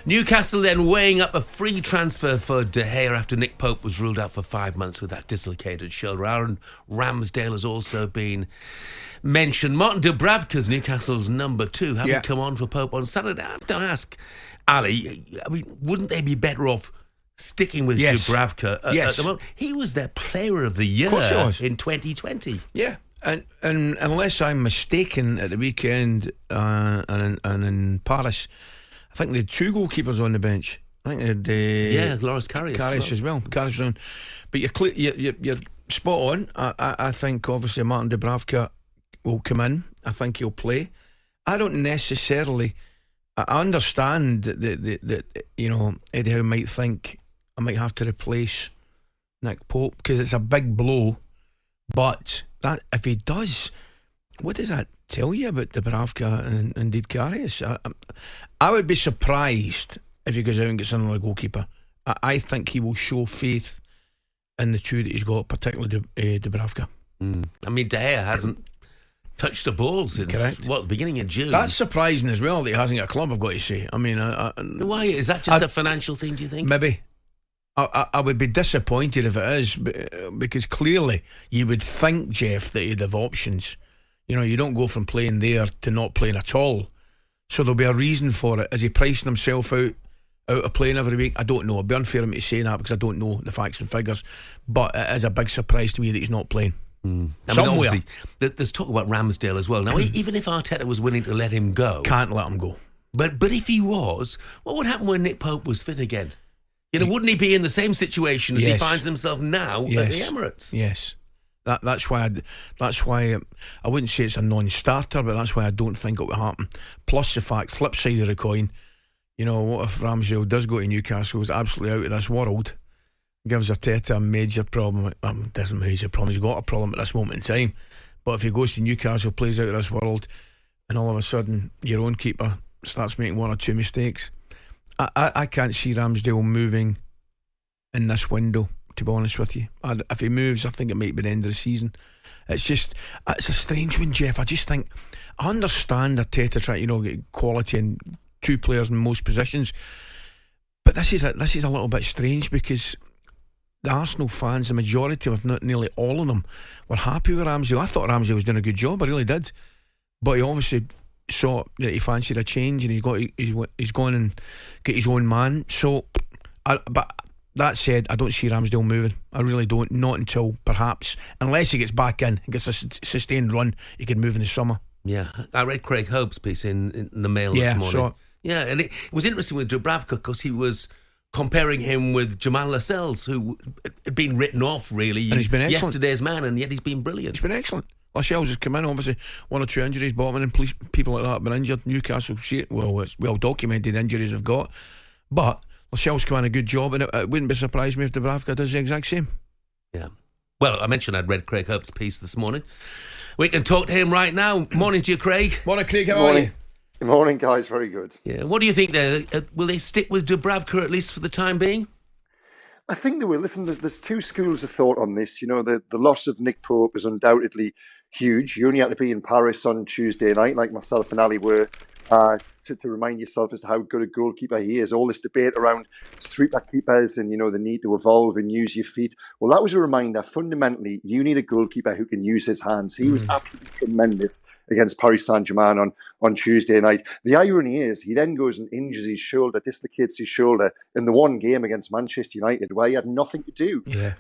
Newcastle then weighing up a free transfer for De Gea after Nick Pope was ruled out for 5 months with that dislocated shoulder. Aaron Ramsdale has also been mentioned. Martin Dubravka's Newcastle's number 2 having come on for Pope on Saturday. I have to ask, Ali, I mean, wouldn't they be better off sticking with Dubravka at the moment? He was their player of the year in 2020. Yeah. And unless I'm mistaken, at the weekend and in Paris, I think they had 2 goalkeepers on the bench. I think they had Loris Karius as well. Karius on. But you're spot on. I think obviously Martin Dubravka will come in. I think he'll play. I don't necessarily. I understand that Eddie Howe might think I might have to replace Nick Pope because it's a big blow. But that if he does, what does that tell you about Dubravka and indeed Karius? I would be surprised if he goes out and gets another goalkeeper. I think he will show faith in the 2 that he's got, particularly Dubravka. I mean, De Gea hasn't touched the ball since the beginning of June. That's surprising as well that he hasn't got a club, I've got to say. I mean, why is that? Just a financial thing, do you think? Maybe. I would be disappointed if it is, because clearly you would think, Jeff, that he'd have options. You don't go from playing there to not playing at all. So there'll be a reason for it. Is he pricing himself out of playing every week? I don't know. It'd be unfair of me to say that because I don't know the facts and figures. But it is a big surprise to me that he's not playing. I mean, obviously, there's talk about Ramsdale as well. Now, even if Arteta was willing to let him go, can't let him go. But if he was, what would happen when Nick Pope was fit again? Wouldn't he be in the same situation as he finds himself now at the Emirates? Yes. That's why I wouldn't say it's a non-starter, but that's why I don't think it will happen. Plus the fact, flip side of the coin, what if Ramsdale does go to Newcastle, is absolutely out of this world, gives Arteta a major problem. Doesn't major problem, he's got a problem at this moment in time. But if he goes to Newcastle, plays out of this world, and all of a sudden your own keeper starts making 1 or 2 mistakes, I can't see Ramsdale moving in this window, to be honest with you. If he moves, I think it might be the end of the season. It's a strange one, Jeff. I just think, I understand Arteta trying to get quality in 2 players in most positions, but this is a little bit strange because the Arsenal fans, the majority of, not nearly all of them, were happy with Ramsdale. I thought Ramsdale was doing a good job, I really did, but he obviously saw that he fancied a change and he's gone and get his own man. So but that said, I don't see Ramsdale moving. I really don't. Not until perhaps, unless he gets back in and gets a sustained run, he could move in the summer. Yeah, I read Craig Hope's piece in the Mail this morning. Yeah, and it was interesting with Dubravka because he was comparing him with Jamal Lascelles, who had been written off really, and he's been yesterday's man, and yet he's been brilliant. He's been excellent. Lascelles has come in, obviously 1 or 2 injuries, Botman and people like that have been injured. Newcastle, it's well documented injuries they've got, but Lascelles come in a good job, and it wouldn't be surprised me if Dubravka does the exact same. Yeah. Well, I mentioned I'd read Craig Hope's piece this morning. We can talk to him right now. Morning to you, Craig. Morning, Craig. How are you? Good morning, guys. Very good. Yeah. What do you think there? Will they stick with Dubravka at least for the time being? I think they will. Listen, there's 2 schools of thought on this. The loss of Nick Pope is undoubtedly huge. You only had to be in Paris on Tuesday night, like myself and Ali were, to remind yourself as to how good a goalkeeper he is. All this debate around sweeper keepers and, the need to evolve and use your feet. Well, that was a reminder. Fundamentally, you need a goalkeeper who can use his hands. He was absolutely tremendous against Paris Saint-Germain on Tuesday night. The irony is he then goes and injures his shoulder, dislocates his shoulder in the one game against Manchester United where he had nothing to do. Yeah.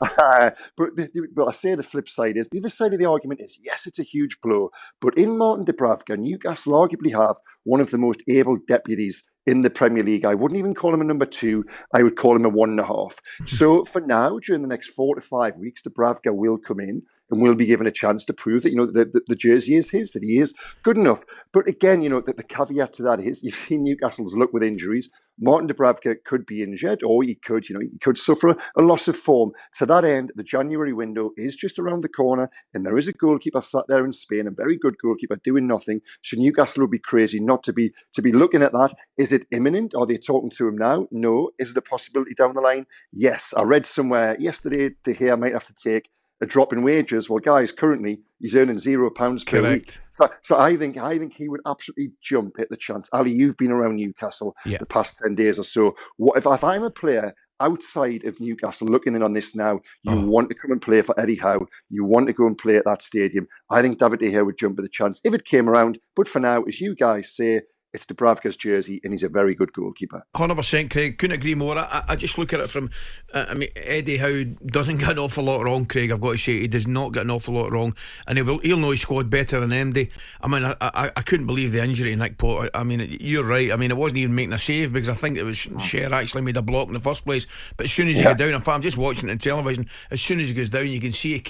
But I say the flip side is, the other side of the argument is, yes, it's a huge blow, but in Martin Dubravka, Newcastle arguably have one of the most able deputies in the Premier League. I wouldn't even call him a number 2. I would call him a 1.5. So for now, during the next 4 to 5 weeks, Dubravka will come in and will be given a chance to prove that the jersey is his, that he is good enough. But again, the caveat to that is, you've seen Newcastle's luck with injuries. Martin Dubravka could be injured, or he could suffer a loss of form. To that end, the January window is just around the corner, and there is a goalkeeper sat there in Spain, a very good goalkeeper doing nothing. So Newcastle would be crazy not to be looking at that. Is it imminent? Are they talking to him now? No. Is it a possibility down the line? Yes. I read somewhere yesterday De Gea might have to take a drop in wages. Well, guys, currently he's earning £0 per week. So I think he would absolutely jump at the chance. Ali, you've been around Newcastle the past 10 days or so. What if I'm a player outside of Newcastle looking in on this now? You want to come and play for Eddie Howe. You want to go and play at that stadium. I think David de Gea would jump at the chance if it came around. But for now, as you guys say, it's Dubravka's jersey, and he's a very good goalkeeper. 100%, Craig. Couldn't agree more. I just look at it from, Eddie Howe doesn't get an awful lot wrong, Craig. I've got to say, he does not get an awful lot wrong, and he'll know his squad better than MD. I mean, I couldn't believe the injury to Nick Pope. I mean, you're right. I mean, it wasn't even making a save because I think it was Cher actually made a block in the first place. But as soon as you get down, in fact, I'm just watching it on television. As soon as he goes down, you can see,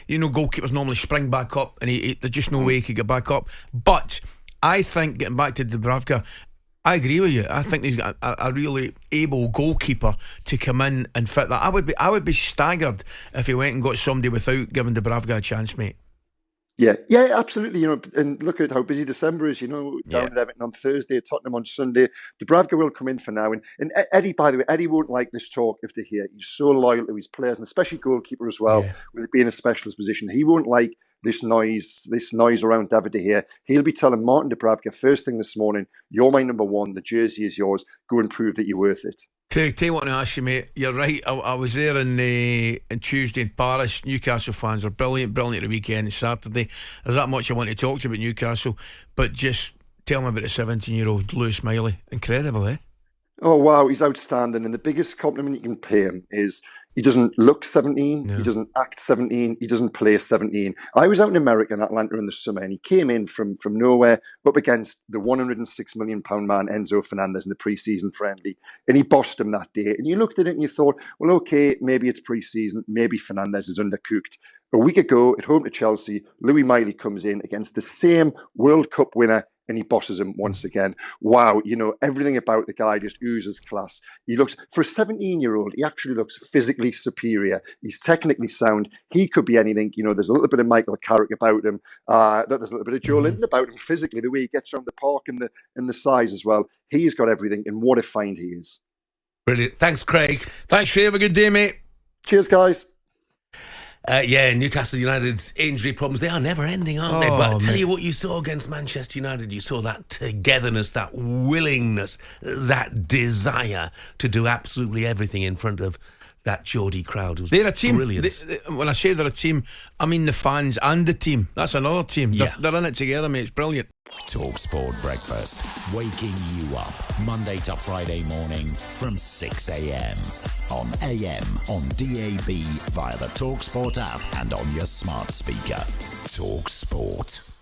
goalkeepers normally spring back up, and there's just no way he could get back up. But I think, getting back to Dubravka, I agree with you. I think he's got a really able goalkeeper to come in and fit that. I would be staggered if he went and got somebody without giving Dubravka a chance, mate. Yeah, absolutely. And look at how busy December is. Down at Everton on Thursday, Tottenham on Sunday. Dubravka will come in for now. And Eddie, by the way, Eddie won't like this talk if they hear. He's so loyal to his players, and especially goalkeeper as well, with it being a specialist position. He won't like this noise around David de Gea. He'll be telling Martin Dubravka first thing this morning, you're my number one, the jersey is yours, go and prove that you're worth it. Craig, tell you what I ask you, mate. You're right. I was there on Tuesday in Paris. Newcastle fans are brilliant at the weekend. Saturday, there's that much I want to talk to you about Newcastle, but just tell me about the 17-year-old Lewis Miley. Incredible, eh? Oh, wow, he's outstanding. And the biggest compliment you can pay him is he doesn't look 17, he doesn't act 17, he doesn't play 17. I was out in America in Atlanta in the summer, and he came in from nowhere up against the £106 million man Enzo Fernandez in the pre-season friendly, and he bossed him that day. And you looked at it and you thought, well, okay, maybe it's pre-season, maybe Fernandez is undercooked. A week ago, at home to Chelsea, Louis Miley comes in against the same World Cup winner, and he bosses him once again. Wow, everything about the guy just oozes class. He looks, for a 17-year-old, he actually looks physically superior. He's technically sound. He could be anything. There's a little bit of Michael Carrick about him. There's a little bit of Joe Linton about him physically, the way he gets around the park and the size as well. He's got everything, and what a find he is. Brilliant. Thanks, Craig. Thanks, Craig. Have a good day, mate. Cheers, guys. Newcastle United's injury problems, they are never ending, aren't they? But I tell you what you saw against Manchester United, you saw that togetherness, that willingness, that desire to do absolutely everything in front of that Geordie crowd. They're a team. Brilliant. When I say they're a team, I mean the fans and the team. That's another team. They're in it together, mate. It's brilliant. TalkSPORT Breakfast, waking you up Monday to Friday morning from 6 a.m. on AM, on DAB, via the TalkSPORT app and on your smart speaker. TalkSPORT.